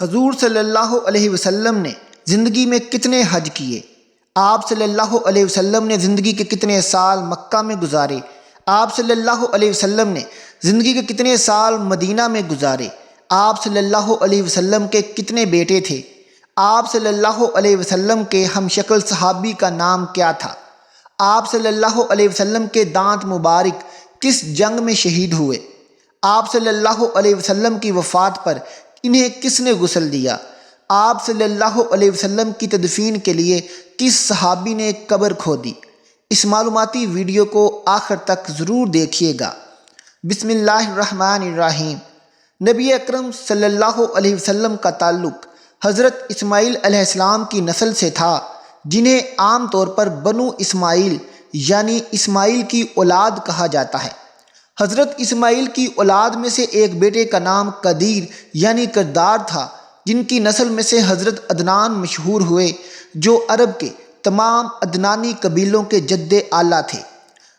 حضور صلی اللہ علیہ وسلم نے زندگی میں کتنے حج کیے؟ آپ صلی اللہ علیہ وسلم نے زندگی کے کتنے سال مکہ میں گزارے؟ آپ صلی اللہ علیہ وسلم نے زندگی کے کتنے سال مدینہ میں گزارے؟ آپ صلی اللہ علیہ وسلم کے کتنے بیٹے تھے؟ آپ صلی اللہ علیہ وسلم کے ہم شکل صحابی کا نام کیا تھا؟ آپ صلی اللہ علیہ وسلم کے دانت مبارک کس جنگ میں شہید ہوئے؟ آپ صلی اللہ علیہ وسلم کی وفات پر انہیں کس نے غسل دیا؟ آپ صلی اللہ علیہ وسلم کی تدفین کے لیے کس صحابی نے قبر کھودی؟ اس معلوماتی ویڈیو کو آخر تک ضرور دیکھیے گا۔ بسم اللہ الرحمن الرحیم۔ نبی اکرم صلی اللہ علیہ وسلم کا تعلق حضرت اسماعیل علیہ السلام کی نسل سے تھا، جنہیں عام طور پر بنو اسماعیل یعنی اسماعیل کی اولاد کہا جاتا ہے۔ حضرت اسماعیل کی اولاد میں سے ایک بیٹے کا نام قدیر یعنی کردار تھا، جن کی نسل میں سے حضرت عدنان مشہور ہوئے، جو عرب کے تمام عدنانی قبیلوں کے جد اعلیٰ تھے۔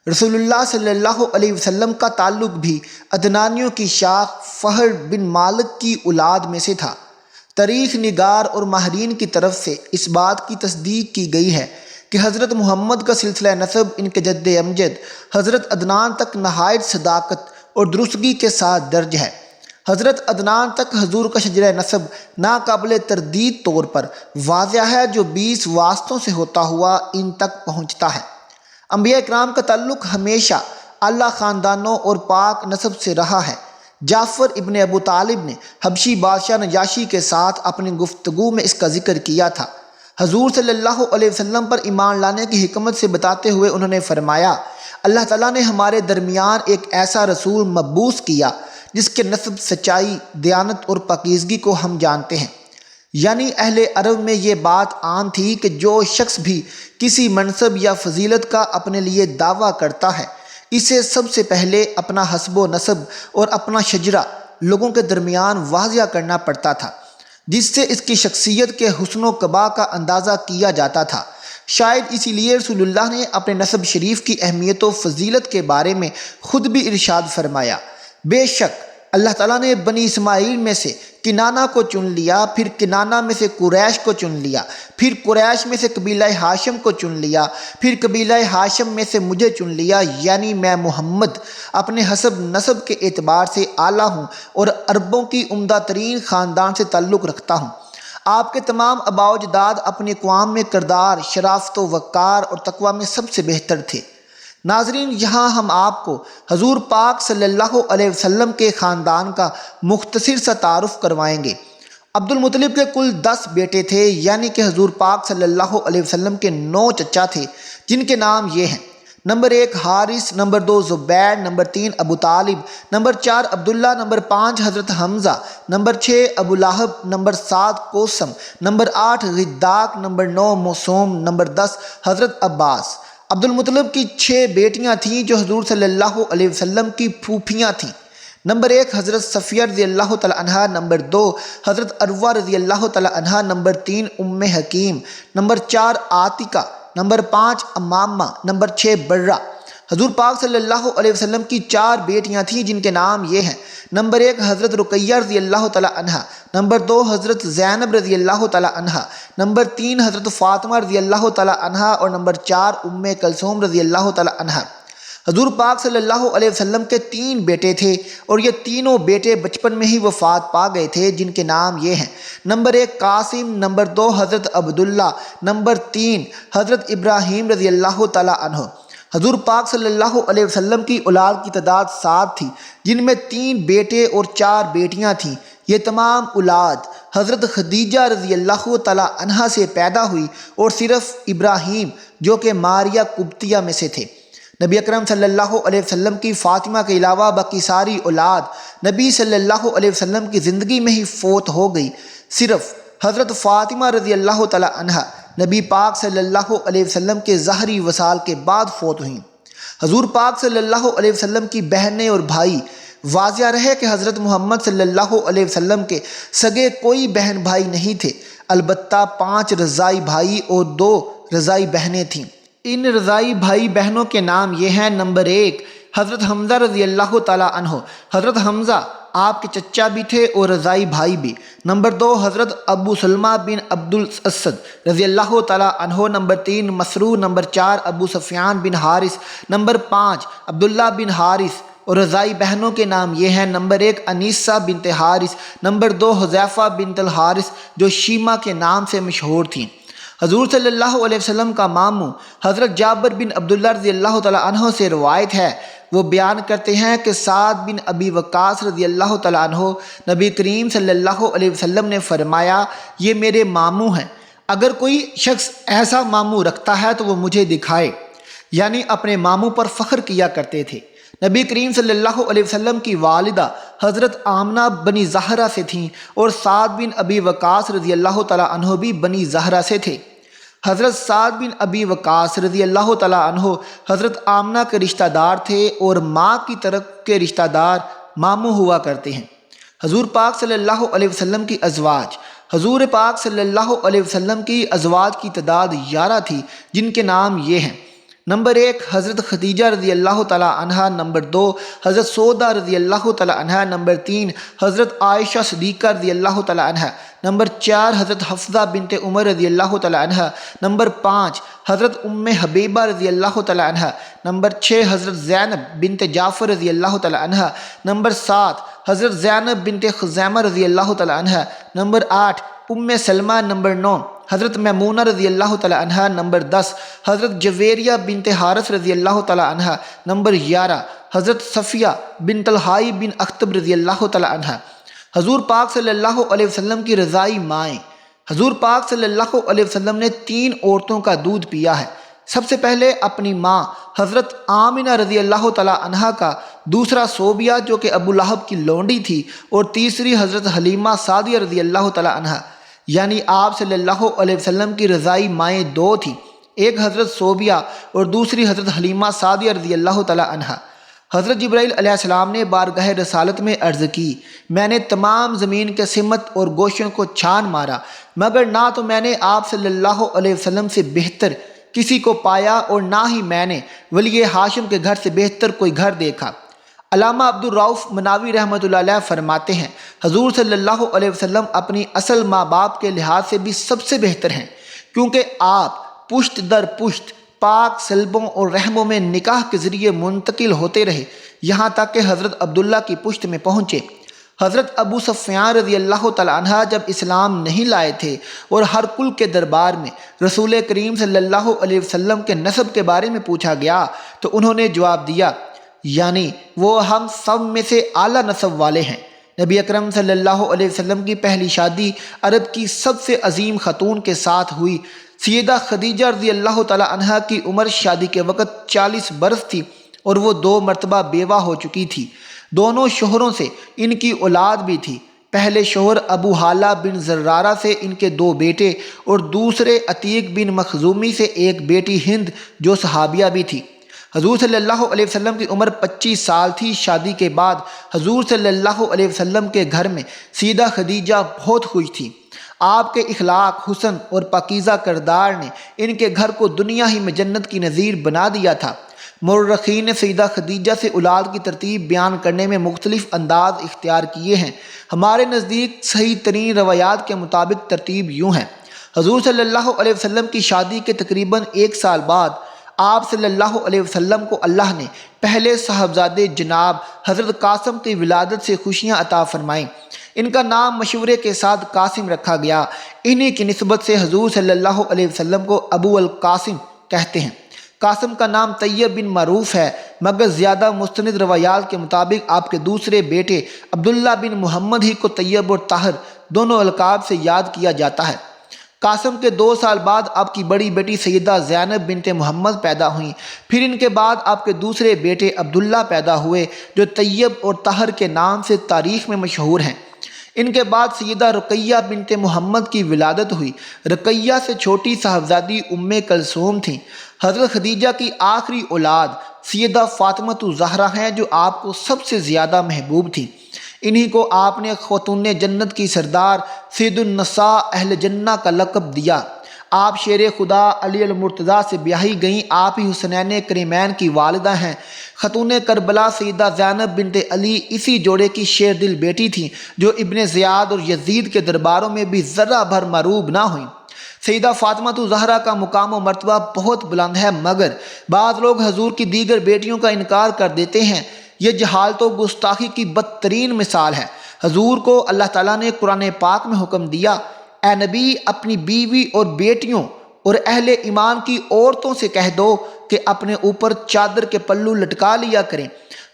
رسول اللہ صلی اللہ علیہ وسلم کا تعلق بھی عدنانیوں کی شاخ فہر بن مالک کی اولاد میں سے تھا۔ تاریخ نگار اور ماہرین کی طرف سے اس بات کی تصدیق کی گئی ہے کہ حضرت محمد کا سلسلہ نسب ان کے جد امجد حضرت عدنان تک نہایت صداقت اور درستگی کے ساتھ درج ہے۔ حضرت عدنان تک حضور کا شجرہ نسب ناقابل تردید طور پر واضح ہے، جو 20 واسطوں سے ہوتا ہوا ان تک پہنچتا ہے۔ انبیاء اکرام کا تعلق ہمیشہ اعلیٰ خاندانوں اور پاک نسب سے رہا ہے۔ جعفر ابن ابو طالب نے حبشی بادشاہ نجاشی کے ساتھ اپنی گفتگو میں اس کا ذکر کیا تھا۔ حضور صلی اللہ علیہ وسلم پر ایمان لانے کی حکمت سے بتاتے ہوئے انہوں نے فرمایا، اللہ تعالیٰ نے ہمارے درمیان ایک ایسا رسول مبعوث کیا جس کے نسب، سچائی، دیانت اور پاکیزگی کو ہم جانتے ہیں۔ یعنی اہل عرب میں یہ بات عام تھی کہ جو شخص بھی کسی منصب یا فضیلت کا اپنے لیے دعویٰ کرتا ہے، اسے سب سے پہلے اپنا حسب و نسب اور اپنا شجرہ لوگوں کے درمیان واضح کرنا پڑتا تھا، جس سے اس کی شخصیت کے حسن و قبا کا اندازہ کیا جاتا تھا۔ شاید اسی لیے رسول اللہ نے اپنے نسب شریف کی اہمیت و فضیلت کے بارے میں خود بھی ارشاد فرمایا، بے شک اللہ تعالیٰ نے بنی اسماعیل میں سے کنانہ کو چن لیا، پھر کنانہ میں سے قریش کو چن لیا، پھر قریش میں سے قبیلہ ہاشم کو چن لیا، پھر قبیلہ ہاشم میں سے مجھے چن لیا، یعنی میں محمد اپنے حسب نسب کے اعتبار سے اعلیٰ ہوں اور عربوں کی عمدہ ترین خاندان سے تعلق رکھتا ہوں۔ آپ کے تمام آباء و اجداد اپنی اقوام میں کردار، شرافت و وقار اور تقوی میں سب سے بہتر تھے۔ ناظرین، یہاں ہم آپ کو حضور پاک صلی اللہ علیہ وسلم کے خاندان کا مختصر سا تعارف کروائیں گے۔ عبد المطلب کے کل 10 بیٹے تھے، یعنی کہ حضور پاک صلی اللہ علیہ وسلم کے 9 چچا تھے، جن کے نام یہ ہیں: نمبر 1 حارث، نمبر 2 زبیر، نمبر 3 ابو طالب، نمبر 4 عبداللہ، نمبر 5 حضرت حمزہ، نمبر 6 ابو لہب، نمبر 7 کوثم، نمبر 8 غداق، نمبر 9 موسوم، نمبر 10 حضرت عباس۔ عبد المطلب کی 6 بیٹیاں تھیں جو حضور صلی اللہ علیہ وسلم کی پھوپھیاں تھیں۔ نمبر 1 حضرت صفیہ رضی اللہ تعالی عنہا، نمبر 2 حضرت عروہ رضی اللہ تعالی عنہا، نمبر 3 ام حکیم، نمبر 4 عاتقہ، نمبر 5 امامہ، نمبر 6 برہ۔ حضور پاک صلی اللہ علیہ وسلم کی 4 بیٹیاں تھیں جن کے نام یہ ہیں: نمبر 1 حضرت رقیہ رضی اللہ تعالی عنہا، نمبر 2 حضرت زینب رضی اللہ تعالی عنہا، نمبر 3 حضرت فاطمہ رضی اللہ تعالی عنہا اور نمبر 4 ام کلثوم رضی اللہ تعالی عنہا۔ حضور پاک صلی اللہ علیہ وسلم کے 3 بیٹے تھے اور یہ تینوں بیٹے بچپن میں ہی وفات پا گئے تھے، جن کے نام یہ ہیں: نمبر 1 قاسم، نمبر 2 حضرت عبداللہ، نمبر 3 حضرت ابراہیم رضی اللہ تعالی عنہ۔ حضور پاک صلی اللہ علیہ وسلم کی اولاد کی تعداد 7 تھی، جن میں 3 بیٹے اور 4 بیٹیاں تھیں۔ یہ تمام اولاد حضرت خدیجہ رضی اللہ تعالی عنہا سے پیدا ہوئی اور صرف ابراہیم جو کہ ماریہ قبطیہ میں سے تھے۔ نبی اکرم صلی اللہ علیہ وسلم کی فاطمہ کے علاوہ باقی ساری اولاد نبی صلی اللہ علیہ وسلم کی زندگی میں ہی فوت ہو گئی۔ صرف حضرت فاطمہ رضی اللہ تعالی عنہا نبی پاک صلی اللہ علیہ وسلم کے ظاہری وصال کے بعد فوت ہوئیں۔ حضور پاک صلی اللہ علیہ وسلم کی بہنیں اور بھائی، واضح رہے کہ حضرت محمد صلی اللہ علیہ وسلم کے سگے کوئی بہن بھائی نہیں تھے، البتہ 5 رضائی بھائی اور 2 رضائی بہنیں تھیں۔ ان رضائی بھائی بہنوں کے نام یہ ہیں: نمبر 1 حضرت حمزہ رضی اللہ تعالی عنہ۔ حضرت حمزہ آپ کے چچا بھی تھے اور رضائی بھائی بھی۔ نمبر 2 حضرت ابو سلمہ بن عبد الاسد رضی اللہ تعالیٰ عنہ۔ نمبر 3 مسروق۔ نمبر 4 ابو سفیان بن حارث۔ نمبر 5 عبداللہ بن حارث اور رضائی بہنوں کے نام یہ ہیں۔ نمبر 1 انیسہ بنت حارث۔ نمبر 2 حذیفہ بنت الحارث جو شیمہ کے نام سے مشہور تھیں۔ حضور صلی اللہ علیہ وسلم کا ماموں حضرت جابر بن عبداللہ رضی اللہ تعالیٰ عنہ سے روایت ہے، وہ بیان کرتے ہیں کہ سعد بن ابی وقاص رضی اللہ تعالیٰ عنہ نبی کریم صلی اللہ علیہ وسلم نے فرمایا یہ میرے ماموں ہیں، اگر کوئی شخص ایسا ماموں رکھتا ہے تو وہ مجھے دکھائے، یعنی اپنے ماموں پر فخر کیا کرتے تھے۔ نبی کریم صلی اللہ علیہ وسلم کی والدہ حضرت آمنہ بنی زہرہ سے تھیں اور سعد بن ابی وقاص رضی اللہ تعالیٰ عنہ بھی بنی زہرہ سے تھے۔ حضرت سعد بن ابی وقاص رضی اللہ تعالیٰ عنہ حضرت آمنہ کے رشتہ دار تھے اور ماں کی طرف کے رشتہ دار ماموں ہوا کرتے ہیں۔ حضور پاک صلی اللہ علیہ وسلم کی ازواج، حضور پاک صلی اللہ علیہ وسلم کی ازواج کی تعداد 11 تھی، جن کے نام یہ ہیں۔ نمبر 1 حضرت خدیجہ رضی اللہ تعالیٰ عنہا۔ نمبر 2 حضرت سودا رضی اللہ تعالیٰ عنہا۔ نمبر 3 حضرت عائشہ صدیقہ رضی اللہ تعالیٰ عنہا۔ نمبر 4 حضرت حفصہ بنت عمر رضی اللہ تعالیٰ عنہا۔ نمبر 5 حضرت ام حبیبہ رضی اللہ تعالیٰ عنہا۔ نمبر 6 حضرت زینب بنت جعفر رضی اللہ تعالیٰ عنہا۔ نمبر 7 حضرت زینب بنت خزیمہ رضی اللہ تعالیٰ عنہا۔ نمبر 8 ام سلمہ۔ نمبر 9 حضرت میمونہ رضی اللہ تعالیٰ عنہا۔ نمبر 10 حضرت جویریہ بنت حارث رضی اللہ تعالیٰ عنہا۔ نمبر 11 حضرت صفیہ بنت الحائی بن اخطب رضی اللہ تعالیٰ عنہا۔ حضور پاک صلی اللہ علیہ وسلم کی رضائی مائیں، حضور پاک صلی اللہ علیہ وسلم نے 3 عورتوں کا دودھ پیا ہے۔ سب سے پہلے اپنی ماں حضرت آمنہ رضی اللہ تعالیٰ عنہا کا، دوسرا صوبیہ جو کہ ابو لہب کی لونڈی تھی، اور تیسری حضرت حلیمہ سعدیہ رضی اللہ تعالیٰ عنہا۔ یعنی آپ صلی اللہ علیہ وسلم کی رضائی مائیں 2 تھیں، ایک حضرت صوبیہ اور دوسری حضرت حلیمہ سعدیہ رضی اللہ تعالیٰ عنہا۔ حضرت جبرائیل علیہ السلام نے بارگاہ رسالت میں عرض کی، میں نے تمام زمین کے سمت اور گوشوں کو چھان مارا، مگر نہ تو میں نے آپ صلی اللہ علیہ وسلم سے بہتر کسی کو پایا اور نہ ہی میں نے ولی ہاشم کے گھر سے بہتر کوئی گھر دیکھا۔ علامہ عبد الرؤف مناوی رحمۃ اللہ علیہ فرماتے ہیں حضور صلی اللہ علیہ وسلم اپنی اصل ماں باپ کے لحاظ سے بھی سب سے بہتر ہیں، کیونکہ آپ پشت در پشت پاک سلبوں اور رحموں میں نکاح کے ذریعے منتقل ہوتے رہے، یہاں تک کہ حضرت عبداللہ کی پشت میں پہنچے۔ حضرت ابو سفیان رضی اللہ تعالیٰ عنہ جب اسلام نہیں لائے تھے اور ہر کل کے دربار میں رسول کریم صلی اللہ علیہ وسلم کے نسب کے بارے میں پوچھا گیا تو انہوں نے جواب دیا، یعنی وہ ہم سب میں سے اعلیٰ نسب والے ہیں۔ نبی اکرم صلی اللہ علیہ وسلم کی پہلی شادی عرب کی سب سے عظیم خاتون کے ساتھ ہوئی۔ سیدہ خدیجہ رضی اللہ تعالیٰ عنہا کی عمر شادی کے وقت 40 برس تھی اور وہ 2 مرتبہ بیوہ ہو چکی تھی۔ دونوں شوہروں سے ان کی اولاد بھی تھی۔ پہلے شوہر ابو حالہ بن زرارہ سے ان کے 2 بیٹے اور دوسرے عتیق بن مخزومی سے ایک بیٹی ہند جو صحابیہ بھی تھی۔ حضور صلی اللہ علیہ وسلم کی عمر 25 سال تھی۔ شادی کے بعد حضور صلی اللہ علیہ وسلم کے گھر میں سیدہ خدیجہ بہت خوش تھی۔ آپ کے اخلاق، حسن اور پاکیزہ کردار نے ان کے گھر کو دنیا ہی میں جنت کی نظیر بنا دیا تھا۔ مورخین نے سیدہ خدیجہ سے اولاد کی ترتیب بیان کرنے میں مختلف انداز اختیار کیے ہیں۔ ہمارے نزدیک صحیح ترین روایات کے مطابق ترتیب یوں ہے۔ حضور صلی اللہ علیہ وسلم کی شادی کے تقریباً 1 سال بعد آپ صلی اللہ علیہ وسلم کو اللہ نے پہلے صاحبزادے جناب حضرت قاسم کی ولادت سے خوشیاں عطا فرمائیں۔ ان کا نام مشورے کے ساتھ قاسم رکھا گیا۔ انہی کی نسبت سے حضور صلی اللہ علیہ وسلم کو ابو القاسم کہتے ہیں۔ قاسم کا نام طیب بن معروف ہے، مگر زیادہ مستند روایات کے مطابق آپ کے دوسرے بیٹے عبداللہ بن محمد ہی کو طیب اور طاہر دونوں القاب سے یاد کیا جاتا ہے۔ قاسم کے 2 سال بعد آپ کی بڑی بیٹی سیدہ زینب بنت محمد پیدا ہوئیں۔ پھر ان کے بعد آپ کے دوسرے بیٹے عبداللہ پیدا ہوئے جو طیب اور طاہر کے نام سے تاریخ میں مشہور ہیں۔ ان کے بعد سیدہ رقیہ بنت محمد کی ولادت ہوئی۔ رقیہ سے چھوٹی صاحبزادی ام کلثوم تھیں۔ حضرت خدیجہ کی آخری اولاد سیدہ فاطمہ الزہرا ہیں جو آپ کو سب سے زیادہ محبوب تھیں۔ انہی کو آپ نے خاتون جنت کی سردار سید النساء اہل جنہ کا لقب دیا۔ آپ شیر خدا علی المرتضیٰ سے بیاہی گئیں۔ آپ ہی حسنین کریمین کی والدہ ہیں۔ خاتون کربلا سیدہ زینب بنت علی اسی جوڑے کی شیر دل بیٹی تھیں جو ابن زیاد اور یزید کے درباروں میں بھی ذرہ بھر معروب نہ ہوئیں۔ سیدہ فاطمہ زہرا کا مقام و مرتبہ بہت بلند ہے، مگر بعض لوگ حضور کی دیگر بیٹیوں کا انکار کر دیتے ہیں۔ یہ جہالت و گستاخی کی بدترین مثال ہے۔ حضور کو اللہ تعالیٰ نے قرآن پاک میں حکم دیا، اے نبی اپنی بیوی اور بیٹیوں اور اہل ایمان کی عورتوں سے کہہ دو کہ اپنے اوپر چادر کے پلو لٹکا لیا کریں۔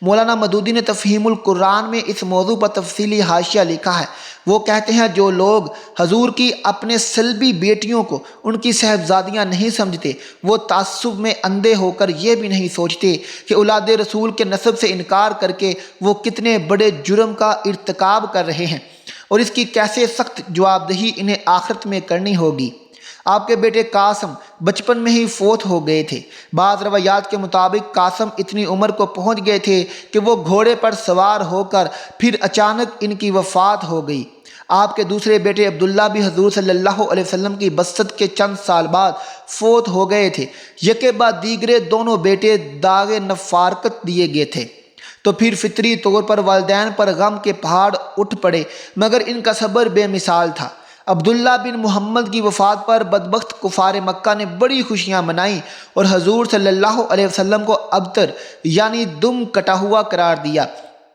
مولانا مودودی نے تفہیم القرآن میں اس موضوع پر تفصیلی حاشیہ لکھا ہے۔ وہ کہتے ہیں جو لوگ حضور کی اپنے سلبی بیٹیوں کو ان کی صاحبزادیاں نہیں سمجھتے، وہ تعصب میں اندھے ہو کر یہ بھی نہیں سوچتے کہ اولاد رسول کے نسب سے انکار کر کے وہ کتنے بڑے جرم کا ارتکاب کر رہے ہیں اور اس کی کیسے سخت جواب دہی انہیں آخرت میں کرنی ہوگی۔ آپ کے بیٹے قاسم بچپن میں ہی فوت ہو گئے تھے۔ بعض روایات کے مطابق قاسم اتنی عمر کو پہنچ گئے تھے کہ وہ گھوڑے پر سوار ہو کر پھر اچانک ان کی وفات ہو گئی۔ آپ کے دوسرے بیٹے عبداللہ بھی حضور صلی اللہ علیہ وسلم کی بست کے چند سال بعد فوت ہو گئے تھے۔ یکے بعد دیگرے دونوں بیٹے داغ نفارقت دیے گئے تھے، تو پھر فطری طور پر والدین پر غم کے پہاڑ اٹھ پڑے، مگر ان کا صبر بے مثال تھا۔ عبداللہ بن محمد کی وفات پر بدبخت کفار مکہ نے بڑی خوشیاں منائیں اور حضور صلی اللہ علیہ وسلم کو ابتر یعنی دم کٹا ہوا قرار دیا۔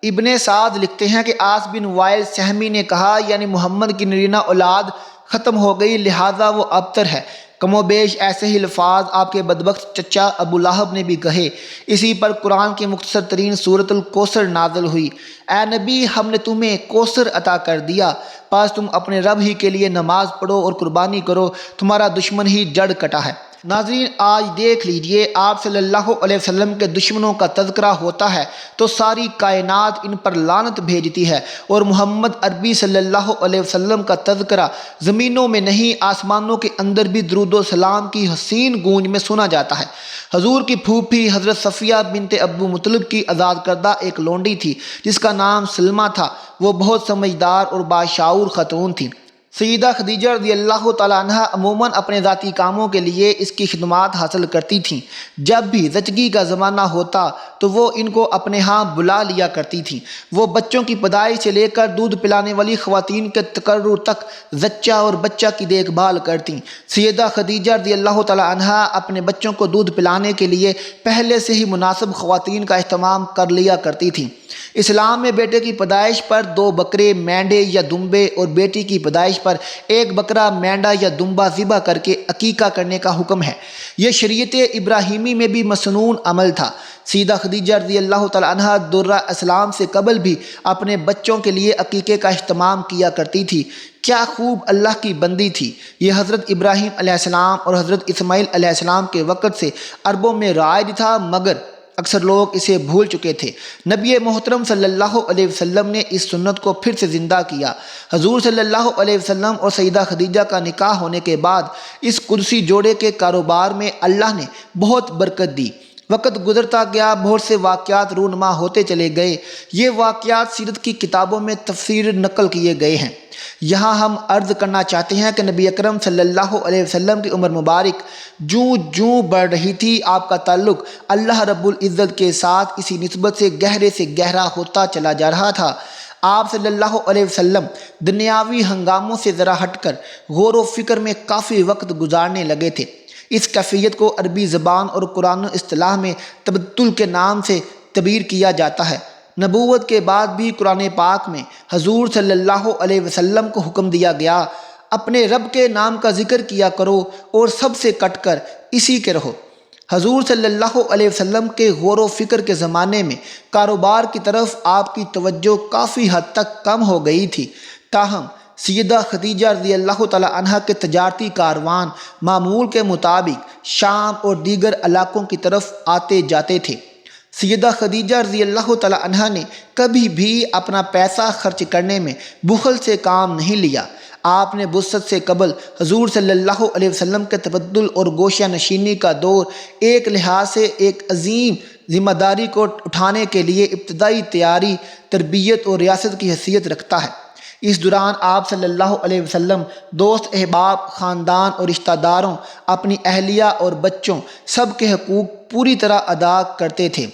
ابن سعد لکھتے ہیں کہ آس بن وائل سہمی نے کہا یعنی محمد کی نرینہ اولاد ختم ہو گئی، لہٰذا وہ ابتر ہے۔ کم و بیش ایسے ہی الفاظ آپ کے بدبخت چچا ابو لہب نے بھی کہے۔ اسی پر قرآن کی مختصر ترین سورۃ الکوثر نازل ہوئی۔ اے نبی ہم نے تمہیں کوثر عطا کر دیا، پس تم اپنے رب ہی کے لیے نماز پڑھو اور قربانی کرو، تمہارا دشمن ہی جڑ کٹا ہے۔ ناظرین آج دیکھ لیجئے آپ صلی اللہ علیہ وسلم کے دشمنوں کا تذکرہ ہوتا ہے تو ساری کائنات ان پر لعنت بھیجتی ہے، اور محمد عربی صلی اللہ علیہ وسلم کا تذکرہ زمینوں میں نہیں آسمانوں کے اندر بھی درود و سلام کی حسین گونج میں سنا جاتا ہے۔ حضور کی پھوپھی حضرت صفیہ بنت ابو مطلب کی آزاد کردہ ایک لونڈی تھی جس کا نام سلمہ تھا۔ وہ بہت سمجھدار اور باشعور خاتون تھی۔ سیدہ خدیجہ رضی اللہ تعالیٰ عنہ عموماً اپنے ذاتی کاموں کے لیے اس کی خدمات حاصل کرتی تھیں۔ جب بھی زچگی کا زمانہ ہوتا تو وہ ان کو اپنے ہاں بلا لیا کرتی تھیں۔ وہ بچوں کی پیدائش سے لے کر دودھ پلانے والی خواتین کے تقرر تک زچہ اور بچہ کی دیکھ بھال کرتیں۔ سیدہ خدیجہ رضی اللہ تعالیٰ عنہ اپنے بچوں کو دودھ پلانے کے لیے پہلے سے ہی مناسب خواتین کا اہتمام کر لیا کرتی تھیں۔ اسلام میں بیٹے کی پیدائش پر 2 بکرے، مینڈے یا دمبے اور بیٹی کی پیدائش پر 1 بکرا، مینڈا یا دمبا ذبح کر کے عقیقہ کرنے کا حکم ہے۔ یہ شریعت ابراہیمی میں بھی مسنون عمل تھا۔ سیدہ خدیجہ رضی اللہ تعالیٰ عنہ درہ اسلام سے قبل بھی اپنے بچوں کے لیے عقیقے کا اہتمام کیا کرتی تھی۔ کیا خوب اللہ کی بندی تھی یہ! حضرت ابراہیم علیہ السلام اور حضرت اسماعیل علیہ السلام کے وقت سے عربوں میں رائج تھا، مگر اکثر لوگ اسے بھول چکے تھے۔ نبی محترم صلی اللہ علیہ وسلم نے اس سنت کو پھر سے زندہ کیا۔ حضور صلی اللہ علیہ وسلم اور سیدہ خدیجہ کا نکاح ہونے کے بعد اس قدسی جوڑے کے کاروبار میں اللہ نے بہت برکت دی۔ وقت گزرتا گیا، بہت سے واقعات رونما ہوتے چلے گئے۔ یہ واقعات سیرت کی کتابوں میں تفسیر نقل کیے گئے ہیں۔ یہاں ہم عرض کرنا چاہتے ہیں کہ نبی اکرم صلی اللہ علیہ وسلم کی عمر مبارک جوں جوں بڑھ رہی تھی، آپ کا تعلق اللہ رب العزت کے ساتھ اسی نسبت سے گہرا ہوتا چلا جا رہا تھا۔ آپ صلی اللہ علیہ وسلم دنیاوی ہنگاموں سے ذرا ہٹ کر غور و فکر میں کافی وقت گزارنے لگے تھے۔ اس کیفیت کو عربی زبان اور قرآن اصطلاح میں تبتل کے نام سے تعبیر کیا جاتا ہے۔ نبوت کے بعد بھی قرآن پاک میں حضور صلی اللہ علیہ وسلم کو حکم دیا گیا، اپنے رب کے نام کا ذکر کیا کرو اور سب سے کٹ کر اسی کے رہو۔ حضور صلی اللہ علیہ وسلم کے غور و فکر کے زمانے میں کاروبار کی طرف آپ کی توجہ کافی حد تک کم ہو گئی تھی، تاہم سیدہ خدیجہ رضی اللہ تعالیٰ عنہ کے تجارتی کاروان معمول کے مطابق شام اور دیگر علاقوں کی طرف آتے جاتے تھے۔ سیدہ خدیجہ رضی اللہ تعالیٰ عنہ نے کبھی بھی اپنا پیسہ خرچ کرنے میں بخل سے کام نہیں لیا۔ آپ نے بعثت سے قبل حضور صلی اللہ علیہ وسلم کے تبدل اور گوشہ نشینی کا دور ایک لحاظ سے ایک عظیم ذمہ داری کو اٹھانے کے لیے ابتدائی تیاری، تربیت اور ریاست کی حیثیت رکھتا ہے۔ اس دوران آپ صلی اللہ علیہ وسلم دوست احباب، خاندان اور رشتہ داروں، اپنی اہلیہ اور بچوں سب کے حقوق پوری طرح ادا کرتے تھے۔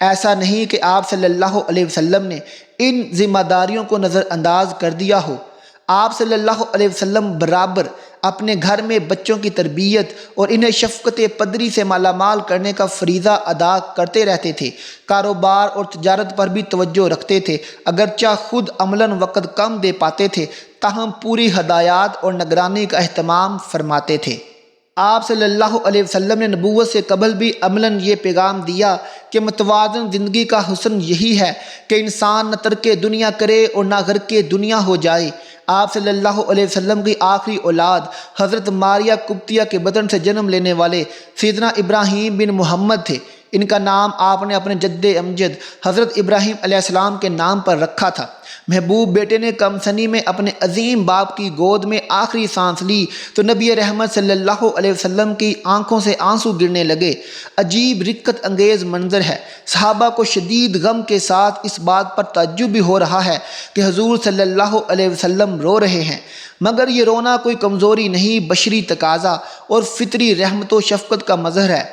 ایسا نہیں کہ آپ صلی اللہ علیہ وسلم نے ان ذمہ داریوں کو نظر انداز کر دیا ہو۔ آپ صلی اللہ علیہ وسلم برابر اپنے گھر میں بچوں کی تربیت اور انہیں شفقت پدری سے مالا مال کرنے کا فریضہ ادا کرتے رہتے تھے۔ کاروبار اور تجارت پر بھی توجہ رکھتے تھے، اگرچہ خود عملاً وقت کم دے پاتے تھے، تاہم پوری ہدایات اور نگرانی کا اہتمام فرماتے تھے۔ آپ صلی اللہ علیہ وسلم نے نبوت سے قبل بھی عملاً یہ پیغام دیا کہ متوازن زندگی کا حسن یہی ہے کہ انسان نہ ترک دنیا کرے اور نہ غرق دنیا ہو جائے۔ آپ صلی اللہ علیہ وسلم کی آخری اولاد حضرت ماریہ قبطیہ کے بدن سے جنم لینے والے سیدنا ابراہیم بن محمد تھے۔ ان کا نام آپ نے اپنے جد امجد حضرت ابراہیم علیہ السلام کے نام پر رکھا تھا۔ محبوب بیٹے نے کم سنی میں اپنے عظیم باپ کی گود میں آخری سانس لی تو نبی رحمت صلی اللہ علیہ وسلم کی آنکھوں سے آنسو گرنے لگے۔ عجیب رقت انگیز منظر ہے۔ صحابہ کو شدید غم کے ساتھ اس بات پر تعجب بھی ہو رہا ہے کہ حضور صلی اللہ علیہ وسلم رو رہے ہیں، مگر یہ رونا کوئی کمزوری نہیں، بشری تقاضا اور فطری رحمت و شفقت کا مظہر ہے۔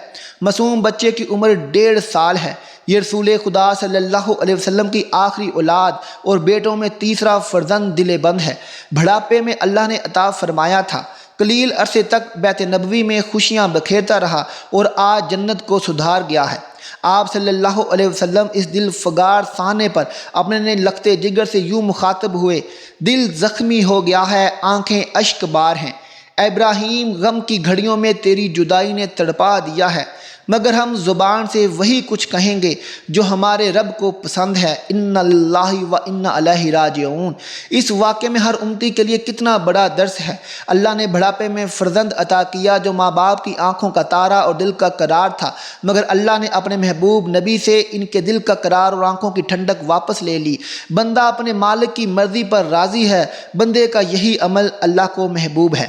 معصوم بچے کی عمر 1.5 سال ہے۔ یہ رسول خدا صلی اللہ علیہ وسلم کی آخری اولاد اور بیٹوں میں تیسرا فرزند دل بند ہے۔ بڑھاپے میں اللہ نے عطا فرمایا تھا، قلیل عرصے تک بیت نبوی میں خوشیاں بکھیرتا رہا اور آج جنت کو سدھار گیا ہے۔ آپ صلی اللہ علیہ وسلم اس دل فگار سانے پر اپنے لختے جگر سے یوں مخاطب ہوئے: دل زخمی ہو گیا ہے، آنکھیں اشک بار ہیں۔ اے ابراہیم، غم کی گھڑیوں میں تیری جدائی نے تڑپا دیا ہے، مگر ہم زبان سے وہی کچھ کہیں گے جو ہمارے رب کو پسند ہے۔ ان اللہ و انا الیہ راجعون۔ اس واقعے میں ہر امتی کے لیے کتنا بڑا درس ہے۔ اللہ نے بڑھاپے میں فرزند عطا کیا جو ماں باپ کی آنکھوں کا تارا اور دل کا قرار تھا، مگر اللہ نے اپنے محبوب نبی سے ان کے دل کا قرار اور آنکھوں کی ٹھنڈک واپس لے لی۔ بندہ اپنے مالک کی مرضی پر راضی ہے، بندے کا یہی عمل اللہ کو محبوب ہے۔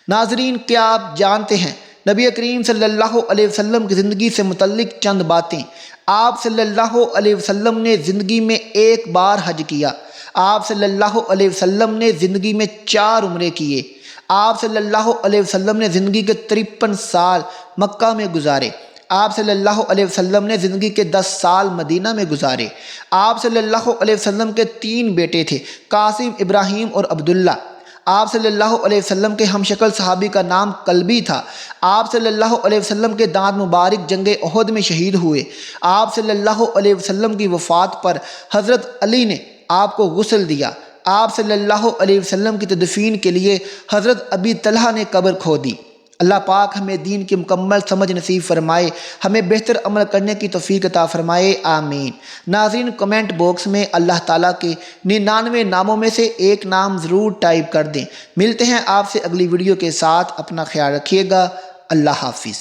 ناظرین، کیا آپ جانتے ہیں نبی کریم صلی اللہ علیہ وسلم کی زندگی سے متعلق چند باتیں؟ آپ صلی اللہ علیہ وسلم نے زندگی میں ایک بار حج کیا۔ آپ صلی اللہ علیہ وسلم نے زندگی میں 4 عمرے کیے۔ آپ صلی اللہ علیہ وسلم نے زندگی کے 53 سال مکہ میں گزارے۔ آپ صلی اللہ علیہ وسلم نے زندگی کے 10 سال مدینہ میں گزارے۔ آپ صلی اللہ علیہ وسلم کے 3 بیٹے تھے، قاسم، ابراہیم اور عبداللہ۔ آپ صلی اللہ علیہ وسلم کے ہم شکل صحابی کا نام کلبی تھا۔ آپ صلی اللہ علیہ وسلم کے دانت مبارک جنگ احد میں شہید ہوئے۔ آپ صلی اللہ علیہ وسلم کی وفات پر حضرت علی نے آپ کو غسل دیا۔ آپ صلی اللہ علیہ وسلم کی تدفین کے لیے حضرت ابی طلحہ نے قبر کھودی۔ اللہ پاک ہمیں دین کی مکمل سمجھ نصیب فرمائے، ہمیں بہتر عمل کرنے کی توفیق عطا فرمائے، آمین۔ ناظرین، کمنٹ باکس میں اللہ تعالیٰ کے 99 ناموں میں سے ایک نام ضرور ٹائپ کر دیں۔ ملتے ہیں آپ سے اگلی ویڈیو کے ساتھ، اپنا خیال رکھیے گا، اللہ حافظ۔